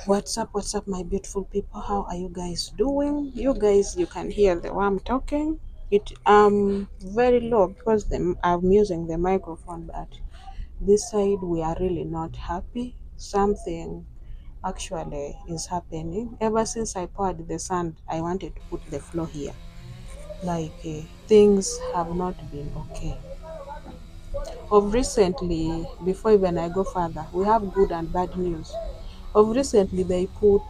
What's up, my beautiful people? How are you guys doing? You guys, you can hear the way I'm talking. It very low because I'm using the microphone, but this side we are really not happy. Something actually is happening. Ever since I poured the sand, I wanted to put the floor here. Things have not been okay. Of recently, before even I go further, we have good and bad news. Of recently, they put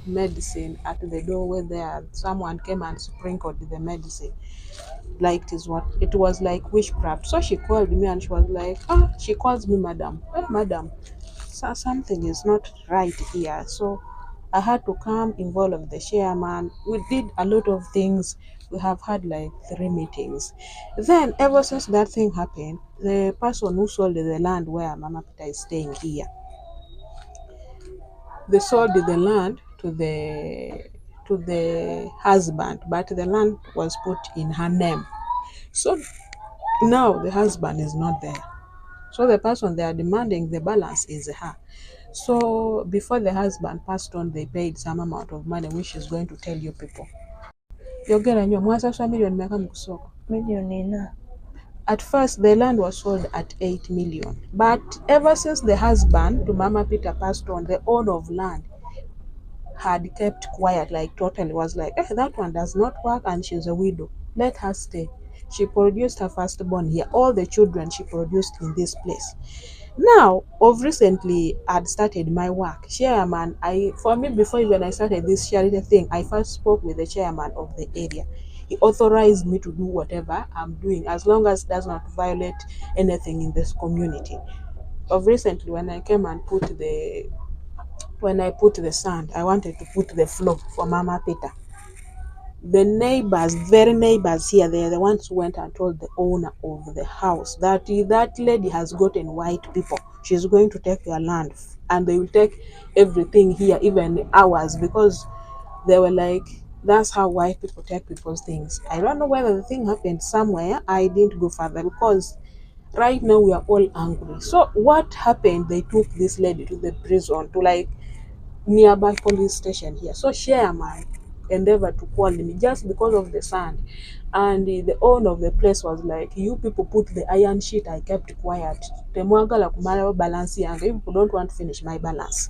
medicine at the doorway there. Someone came and sprinkled the medicine. Like it was like witchcraft. So she called me and she was like, she calls me madam. Madam, something is not right here. So I had to come involve the chairman. We did a lot of things. We have had like 3 meetings. Then ever since that thing happened, the person who sold the land where Mama Peter is staying here, they sold the land to the husband, but the land was put in her name. So now the husband is not there. So the person they are demanding the balance is her. So before the husband passed on, they paid some amount of money, which is going to tell you people. Yogera nnyo mwasasula million mmeka mu kusooka? Million ena. At first, the land was sold at 8 million. But ever since the husband to Mama Peter passed on, the owner of land had kept quiet, like totally was like, that one does not work and she's a widow. Let her stay. She produced her firstborn here. All the children she produced in this place. Now, of recently, I'd started my work. Chairman, for me, before even I started this charity thing, I first spoke with the chairman of the area. He authorized me to do whatever I'm doing as long as it does not violate anything in this community. Of recently, when I put the sand, I wanted to put the floor for Mama Peter. The neighbors, very neighbors here, they are the ones who went and told the owner of the house that that lady has gotten white people. She's going to take your land and they will take everything here, even ours, because they were like, that's how white people take people's things. I don't know whether the thing happened somewhere. I didn't go further because right now we are all angry. So what happened? They took this lady to the prison, to like nearby police station here. So chairman endeavored to call me just because of the sand. And the owner of the place was like, you people put the iron sheet, I kept quiet. Temwagala kumala balance yange. You people don't want to finish my balance.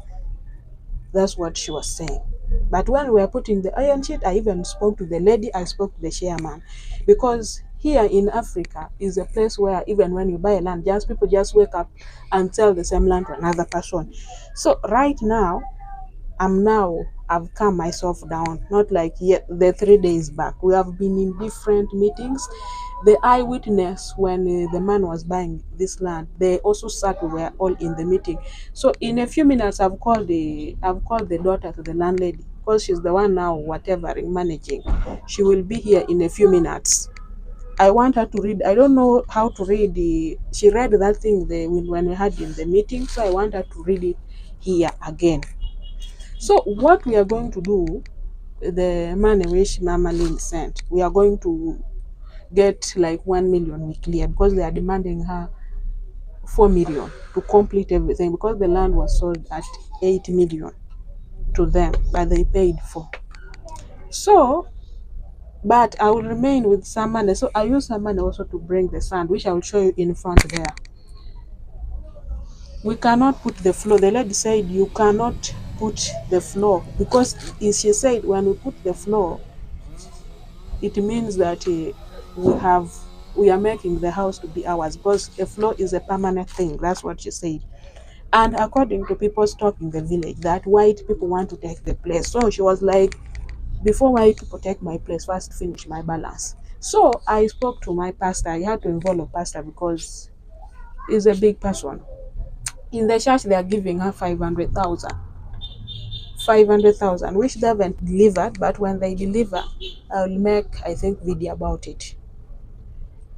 That's what she was saying. But when we were putting the iron sheet, I even spoke to the lady, I spoke to the chairman. Because here in Africa is a place where even when you buy a land, just people just wake up and sell the same land to another person. So right now, I've calmed myself down, not like yet the 3 days back. We have been in different meetings. The eyewitness when the man was buying this land, they also sat, we were all in the meeting. So in a few minutes, I've called the daughter to the landlady because she's the one now, whatever, managing. She will be here in a few minutes. I want her to read. I don't know how to read she read that thing when we had in the meeting, so I want her to read it here again. So what we are going to do, the money which Mama Lynn sent, we are going to get like 1 million we clear because they are demanding her 4 million to complete everything because the land was sold at 8 million to them, but they paid 4. So, but I will remain with some money. So I use some money also to bring the sand, which I will show you in front there. We cannot put the floor. The lady said you cannot put the floor because she said when we put the floor, it means that we are making the house to be ours because a floor is a permanent thing. That's what she said. And according to people's talk in the village, that white people want to take the place. So she was like, before white people take my place, first finish my balance. So I spoke to my pastor. I had to involve a pastor because he's a big person. In the church, they are giving her 500,000. 500,000, which they haven't delivered, but when they deliver, I'll make, I think, video about it.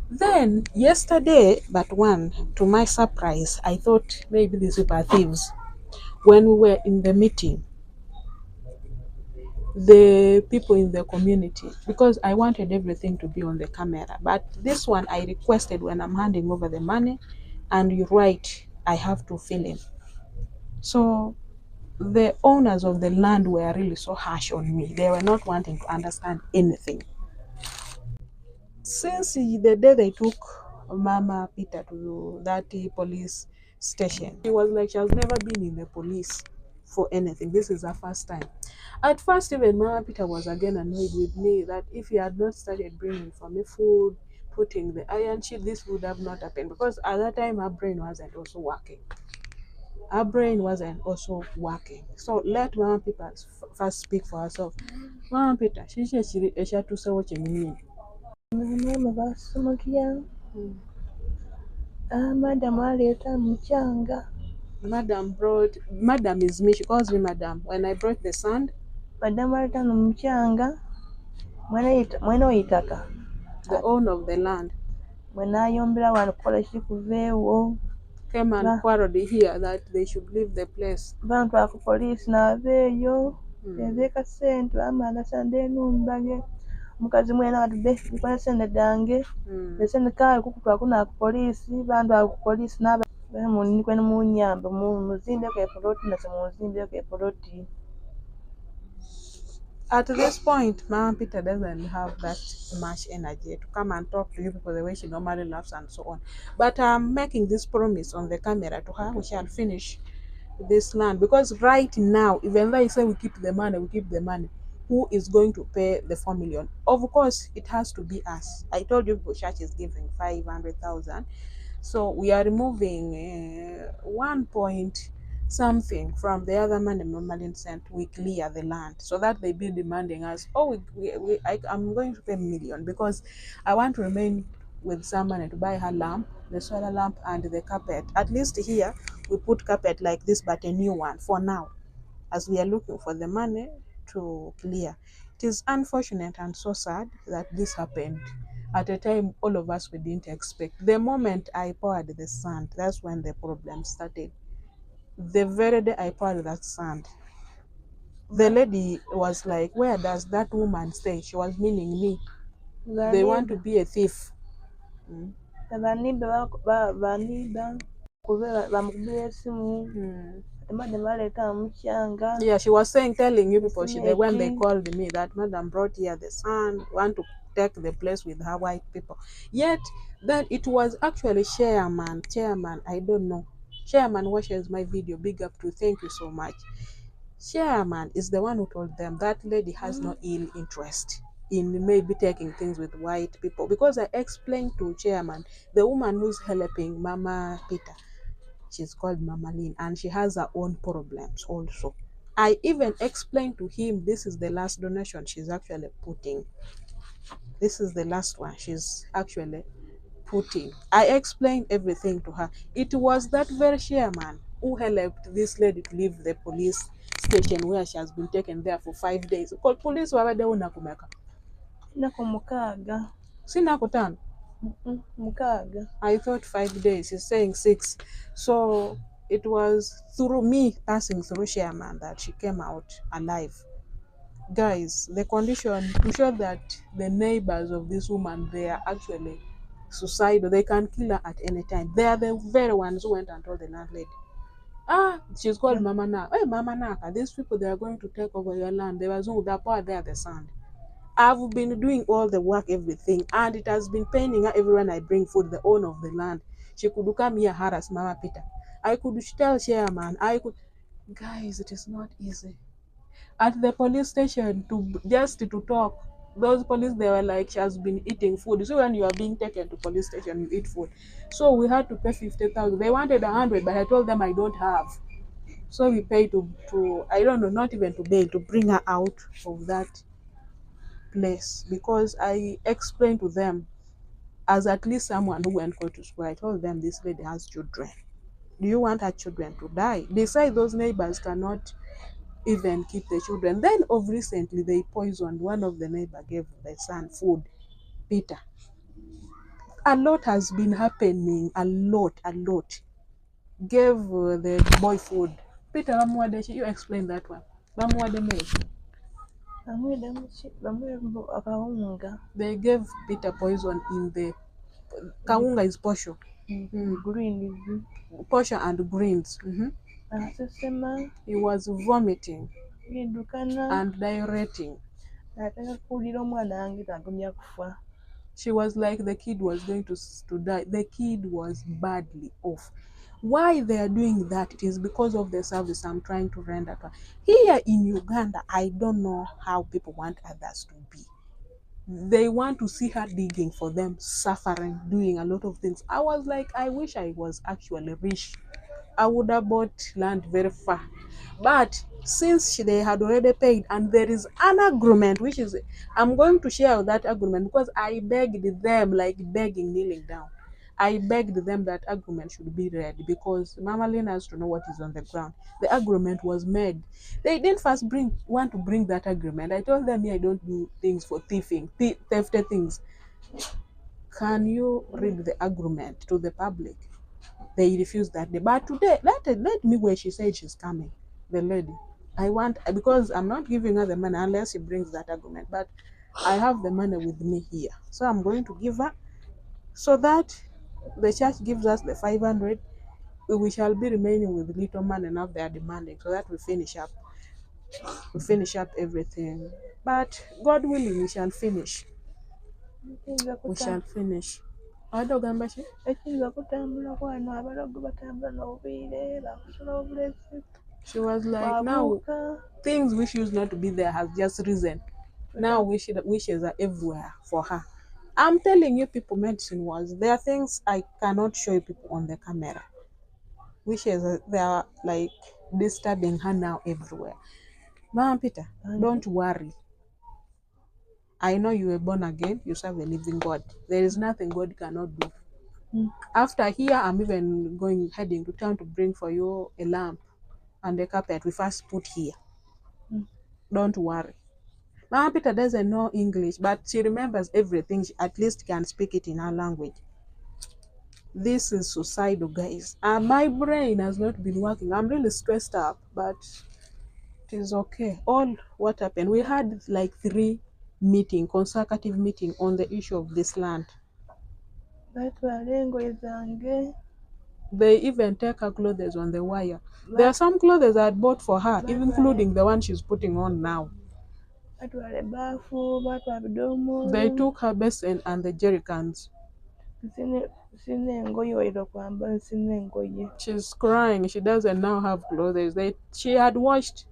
Then yesterday, but one, to my surprise, I thought maybe these people are thieves. When we were in the meeting, the people in the community, because I wanted everything to be on the camera, but this one I requested when I'm handing over the money, and you're right, I have to fill in. So the owners of the land were really so harsh on me. They were not wanting to understand anything. Since the day they took Mama Peter to that police station, she was like she has never been in the police for anything. This is her first time. At first, even Mama Peter was again annoyed with me that if he had not started bringing for me food, putting the iron sheet, this would have not happened, because at that time her brain wasn't also working. Her brain wasn't also working. So let Mama Peter first speak for herself. Mama Peter, she to say what you mean. Mama basumukya Mm. madam aleeta mukyanga Madam is me, she calls me Madam. When I brought the sand, madamu aleeta no mukyanga mwene oyitaka the owner of the land mwe nayombera wano kukola ki kuva ewo came and quarreled here that they should leave the place. bantwala ku poliisi n'abeeyo Mm. ebeeka sente bamala sande enumbage mukazi mwene atudde nkole sente dange esente kale kukutwala kuna ku poliisi bantwala ku poliisi n'aba kwene munyambe muzimbeko epoloti nase muzimbeko epoloti. At this point, Mama Peter doesn't have that much energy to come and talk to you people the way she normally laughs and so on. But I'm making this promise on the camera to her, we shall finish this land, because right now, even though I say we keep the money, who is going to pay the 4 million? Of course, it has to be us. I told you people church is giving 500,000. So we are removing 1 point something from the other money Mama Lynn sent. We clear the land so that they be demanding us, oh, I'm going to pay 1 million because I want to remain with some money to buy her lamp, the solar lamp, and the carpet. At least here we put carpet like this, but a new one for now, as we are looking for the money to clear. It is unfortunate and so sad that this happened at a time all of us we didn't expect. The moment I poured the sand, that's when the problem started. The very day I poured that sand, the lady was like, where does that woman stay? She was meaning me. They want to be a thief. Baniba bamukubira esimu madam aleeta mukyanga. Yeah, she was telling you people, when they called me that Madam brought here the son, want to take the place with her white people. Yet that it was actually chairman, I don't know. Chairman watches my video, big up to, thank you so much. Chairman is the one who told them that lady has no ill interest in maybe taking things with white people, because I explained to chairman, the woman who's helping Mama Peter, she's called Mama Lynn, and she has her own problems also. I even explained to him this is the last donation she's actually putting. This is the last one she's actually putting. I explained everything to her. It was that very chairman who helped this lady to leave the police station where she has been taken there for 5 days. Because police were there unakumeka. Nako mukaaga. Sina kutano. Mukaaga. I thought 5 days. He's saying 6. So it was through me passing through chairman that she came out alive. Guys, the condition to show that the neighbors of this woman, they are actually suicidal. They can kill her at any time. They are the very ones who went and told the landlady. She's called Mama Naka. Hey, Mama Naka, these people, they are going to take over your land. They were the power there, the sand. I've been doing all the work, everything, and it has been paining her every when I bring food, the owner of the land. She could come here, harass Mama Peter. I could tell chairman, guys, it is not easy. At the police station, to talk, those police, they were like, she has been eating food. So when you are being taken to police station, you eat food. So we had to pay 50,000. They wanted 100, but I told them I don't have. So we paid to I don't know, not even to bail, to bring her out of that place, because I explained to them, as at least someone who went to school, I told them this lady has children. Do you want her children to die? Besides, those neighbors cannot even keep the children. Then of recently, they poisoned one of the neighbor, gave the son food, Peter. A lot has been happening, a lot. Gave the boy food. Peter, you explain that one. They gave Peter poison in the kawunga is posho. Green. Posho and greens. asesema, He was vomiting yiddukana, and diureting. n'ataka kuwulira omwana wange tagumya kufa. She was like the kid was going to die. The kid was badly off. Why they are doing that? It is because of the service I'm trying to render to her. Here in Uganda, I don't know how people want others to be. They want to see her digging for them, suffering, doing a lot of things. I was like, I wish I was actually rich. I would have bought land very far. But since they had already paid, and there is an agreement, which is, I'm going to share that agreement because I begged them, like begging, kneeling down. I begged them that agreement should be read because Mama Lynn has to know what is on the ground. The agreement was made. They didn't first want to bring that agreement. I told them, I don't do things for thieving, thefted things. Can you read the agreement to the public? They refused that day. But today, let me where she said she's coming, the lady. I want, because I'm not giving her the money unless she brings that argument. But I have the money with me here. So I'm going to give her so that the church gives us the 500. We shall be remaining with little money enough they are demanding so that we finish up. We finish up everything. But God willing, we shall finish. We shall finish. Ekiyinza kutambula kwano abalogo batambula n'obwire bakusula obulezi She was like, now bwabuuka. things which used not to be there has just risen. Now wishes are everywhere for her. I'm telling you, people, medicine was. There are things I cannot show you people on the camera. Wishes they are like disturbing her now everywhere. Mama Peter, don't worry. I know you were born again. You serve a living God. There is nothing God cannot do. After here, I'm even heading to town to bring for you a lamp and a carpet we first put here. Don't worry. Mama Peter doesn't know English, but she remembers everything. She at least can speak it in her language. This is suicidal, guys. My brain has not been working. I'm really stressed up, but it is okay. All what happened, we had like 3 consecutive meeting on the issue of this land. Batwala engoye zange. They even take her clothes on the wire. There are some clothes I had bought for her, including the one she's putting on now. Batwala ebbafu, batwala bidomoolo. They took her basin and the jerrycans. Sina engoye wayira kwambala, sina engoye. She's crying. She doesn't now have clothes. She had washed.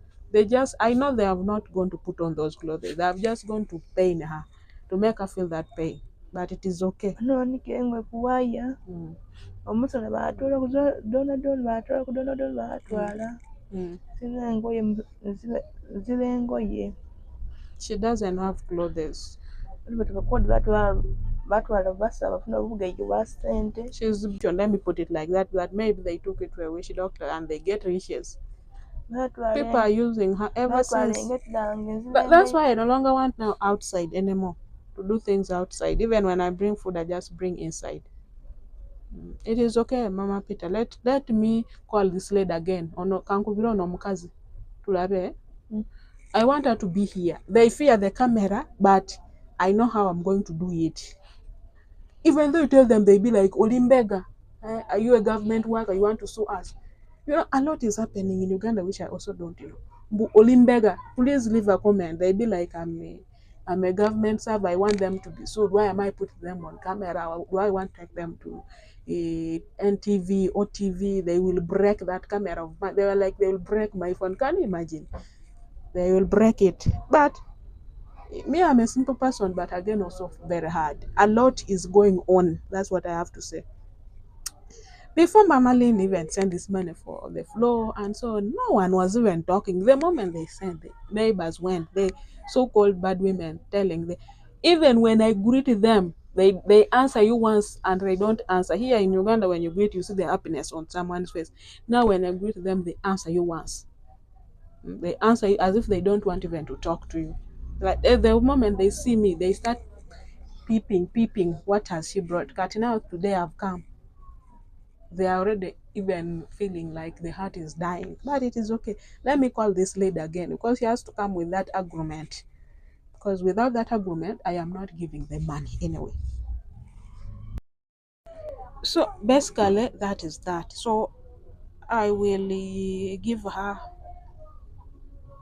I know they have not gone to put on those clothes. They have just gone to pain her, to make her feel that pain. But it is okay. Nonika engoye ku waya. Omusana baatwala ku donadoni, baatwala ku donadoni, baatwala. Sina engoye, nzira engoye. She doesn't have clothes. Batwala basa bafuna obugaiji bwa sente. Let me put it like that maybe they took it to a witch doctor and they get riches. People are using her ever since. That's why I no longer want now outside anymore, to do things outside. Even when I bring food, I just bring inside. It is okay, Mama Peter. Let me call this lady again. I want her to be here. They fear the camera, but I know how I'm going to do it. Even though you tell them, they be like, Olimbega, are you a government worker? You want to sue us? You know, a lot is happening in Uganda, which I also don't know. But Olimbega, please leave a comment. They be like, I'm a government server. I want them to be sued. Why am I putting them on camera? Do I want to take them to NTV or TV? They will break that camera of mine. They were like, they will break my phone. Can you imagine? They will break it. But me, I'm a simple person, but again, also very hard. A lot is going on. That's what I have to say. Before Mama Lynn even sent this money for the floor and so on, no one was even talking. The moment they sent, the neighbors went, the so-called bad women telling them. Even when I greet them, they answer you once and they don't answer. Here in Uganda, when you greet, you see the happiness on someone's face. Now when I greet them, they answer you once. They answer you as if they don't want even to talk to you. Like the moment they see me, they start peeping. What has she brought? Kat, now today I've come. They are already even feeling like the heart is dying. But it is okay. Let me call this lady again because she has to come with that agreement. Because without that agreement, I am not giving the money anyway. So basically, that is that. So I will give her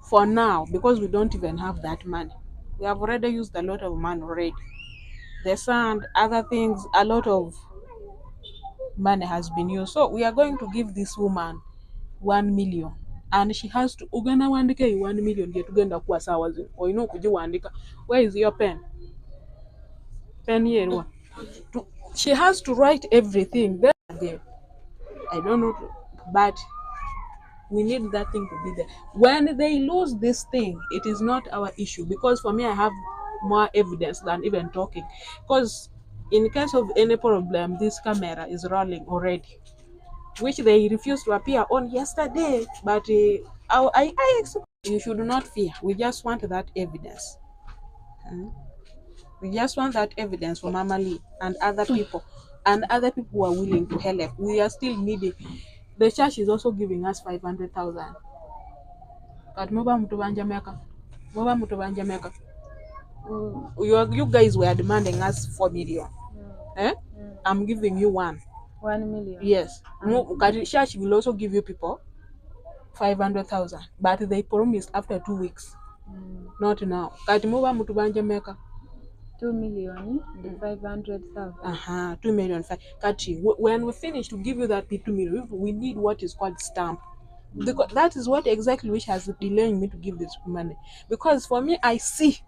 for now, because we don't even have that money. We have already used a lot of money already. The sand, other things, a lot of money has been used. So we are going to give this woman 1 million. And she has to ugana wandika 1 million get tugenda kuwa sawa zino. Oyina okugiwandika. Where is your pen? Pen here. She has to write everything. Then again, I don't know, but we need that thing to be there. When they lose this thing, it is not our issue, because for me, I have more evidence than even talking. Because in case of any problem, this camera is rolling already, which they refused to appear on yesterday. But you should not fear. We just want that evidence. We just want that evidence for Mama Lee and other people, and other people who are willing to help. We are still needing. The church is also giving us 500,000. But you guys were demanding us 4 million. Eh? I'm giving you 1 million. Yes. Church will also give you people 500,000, but they promised after 2 weeks. Not now. 2 million and 500,000. 2 million. When we finish to give you that 2 million, we need what is called stamp. Because that is what exactly which has delaying me to give this money. Because for me, I see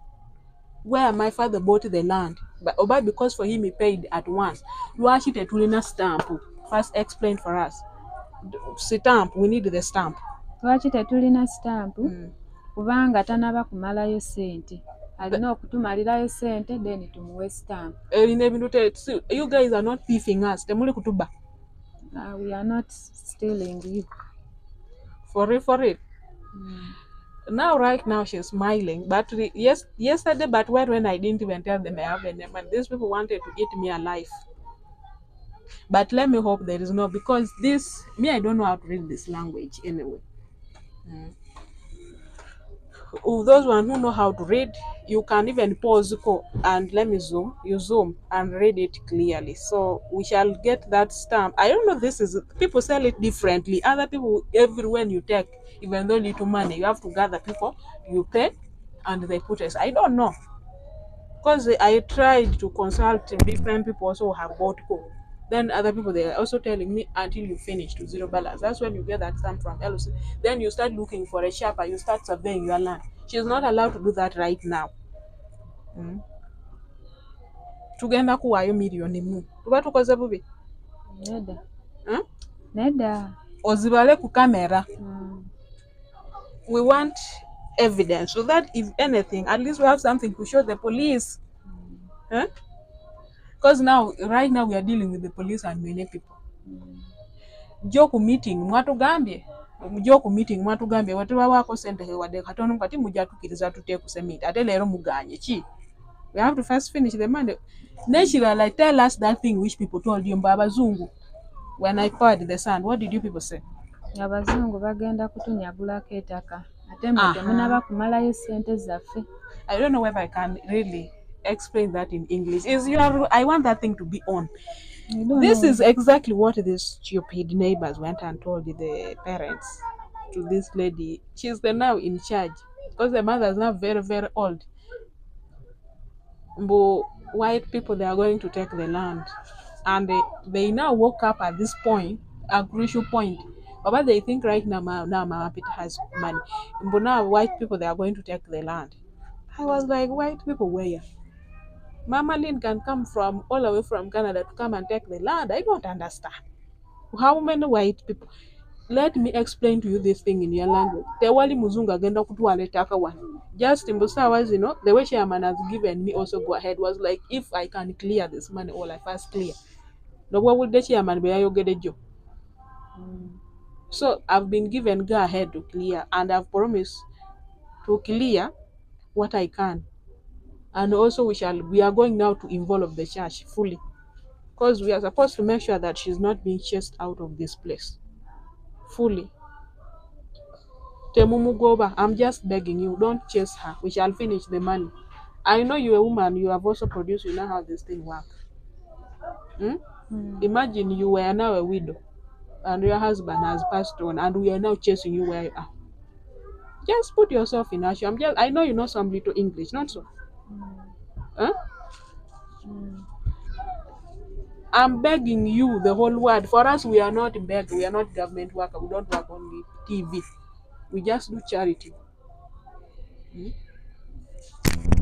where my father bought the land, but because for him he paid at once. Luashite tulina stamp. First explain for us. Stamp, we need the stamp. Lwaki tetulina stamp? Kubanga tanaba kumalayo sente. Alina okutumalirayo sente then tumuwe stamp. You guys are not thieving us. Temuli kutuba. We are not stealing you. For real. Now, right now, she's smiling. But yesterday, but when I didn't even tell them I have a name, and these people wanted to eat me alive. But let me hope there is no, because I don't know how to read this language anyway. Those one who know how to read, you can even pause and let me zoom. You zoom and read it clearly. So we shall get that stamp. I don't know, people sell it differently. Other people, everywhere you take, even though little money, you have to gather people, you pay, and they put us. I don't know. Because I tried to consult different people also have bought co. Then other people, they are also telling me until you finish to $0. That's when you get that stamp from LOC. Then you start looking for a shopper, you start surveying your land. She's not allowed to do that right now. Tugenda kuwayo million mu. Tuba tukoze bubi. Neda. Ozibale ku camera. We want evidence so that if anything, at least we have something to show the police. Because right now we are dealing with the police and many people. Joku meeting mwatugambye watuba wako sente wadde katono kati mujja tukiriza tuteeku semit ate leero muganye ki. We have to first finish the money. Like tell us that thing which people told you mba abazungu. When I poured the sand, what did you people say? Abazungu bagenda kutunyagulako ettaka ate mwe temunaba kumalayo sente zaffe. I don't know whether I can really explain that in English. I want that thing to be on. This is exactly what these stupid neighbors went and told the parents to this lady. She's now in charge because the mother is now very, very old. But white people, they are going to take the land. And they now woke up at this point, a crucial point. But they think right now Mama Peter has money. But now white people, they are going to take the land. I was like, white people where? Mama Lynn can come from all the way from Canada to come and take the land. I don't understand. How many white people? Let me explain to you this thing in your language. Tewali muzungu agenda kutwala ettaka wano. Just in Busawas, the way chairman has given me also go ahead was like, if I can clear this money, all I first clear. No, what would the chairman be ayogedejo? So I've been given go ahead to clear, and I've promised to clear what I can. And also we are going now to involve the church fully, because we are supposed to make sure that she's not being chased out of this place fully. Temumugoba, I'm just begging you, don't chase her. We shall finish the money. I know you're a woman, you have also produced, you know how this thing works. Imagine you were now a widow. and your husband has passed on, and we are now chasing you where you are. Just put yourself in action. I know you know some little English, not so. Huh? I'm begging you, the whole world. For us, we are not begging. We are not government worker. We don't work on the TV. We just do charity.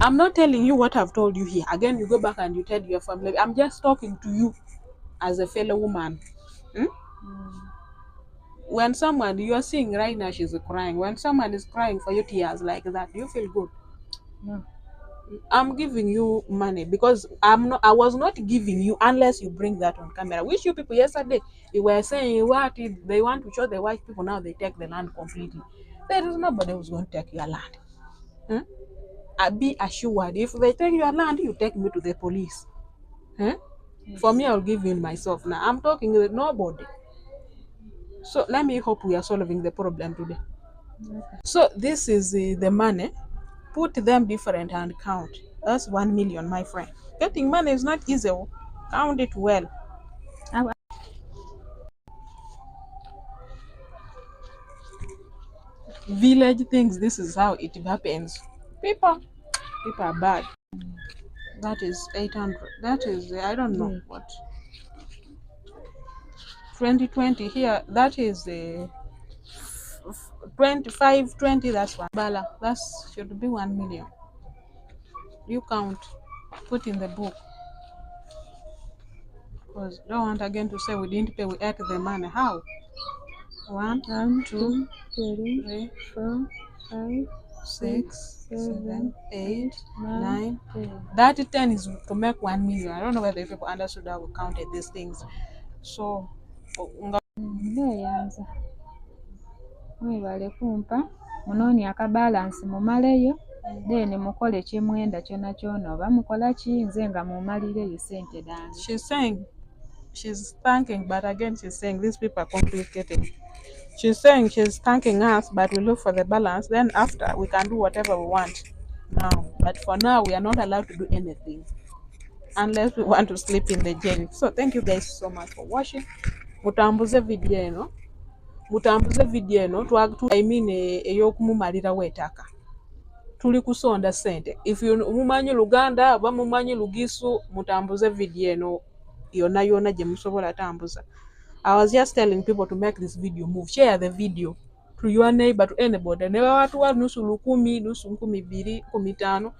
I'm not telling you what I've told you here. Again, you go back and you tell your family. I'm just talking to you as a fellow woman. When someone you are seeing right now, she's crying. When someone is crying for you tears like that, do you feel good? No. I'm giving you money because I was not giving you unless you bring that on camera. Which you people yesterday you were saying what if they want to show the white people, now they take the land completely. There is nobody who's going to take your land. I be assured if they take your land, you take me to the police. For me, I'll give in myself. Now I'm talking with nobody. So let me hope we are solving the problem today. So this is the money. Put them different and count. That's 1 million, my friend. Getting money is not easy. Count it well. Village things, this is how it happens. People are bad. That is 800. That is, I don't know what. 2020 here, that is 25, 20, that's one. Bala, that should be 1 million. You count, put in the book. Because don't want again to say we didn't pay, we ate the money. How? 1, 2, 3, 4, 5, 6, 7, 8, 9. That 10 is to make 1 million. I don't know whether people understood how we counted these things. So, Ndeeyanza mwebale kumpa munoonye akabalansi mumaleyo then mukole kimwenda kyona kyona oba mukola ki nze nga mumalireyo sente dange. she's thanking, but again she's saying these people are complicated. She's saying she's thanking us, but we look for the balance. Then after we can do whatever we want now. But for now, we are not allowed to do anything unless we want to sleep in the jail. So thank you guys so much for watching. Mutambuze video eno. Mutambuze video eno. I mean eyokumumalira wetaka. Tuli kusonda sente. If you mumanyi Uganda, aba mumanyi Lugisu, mutambuze video eno. Yona gye musobola tambuza. I was just telling people to make this video move. Share the video to your neighbor, to anybody. Never watu wa nusu lukumi, nusu nkumi biri, kumi tano.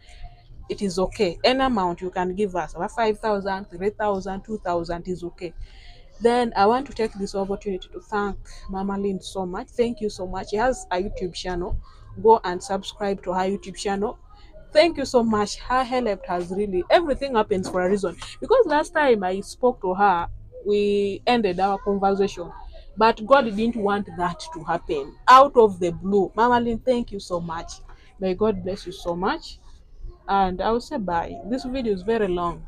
It is okay. Any amount you can give us, about 5,000, 3,000, 2,000 is okay. Then I want to take this opportunity to thank Mama Lynn so much. Thank you so much. She has a YouTube channel. Go and subscribe to her YouTube channel. Thank you so much. Her help has really, everything happens for a reason. Because last time I spoke to her, we ended our conversation. But God didn't want that to happen. Out of the blue. Mama Lynn, thank you so much. May God bless you so much. And I will say bye. This video is very long.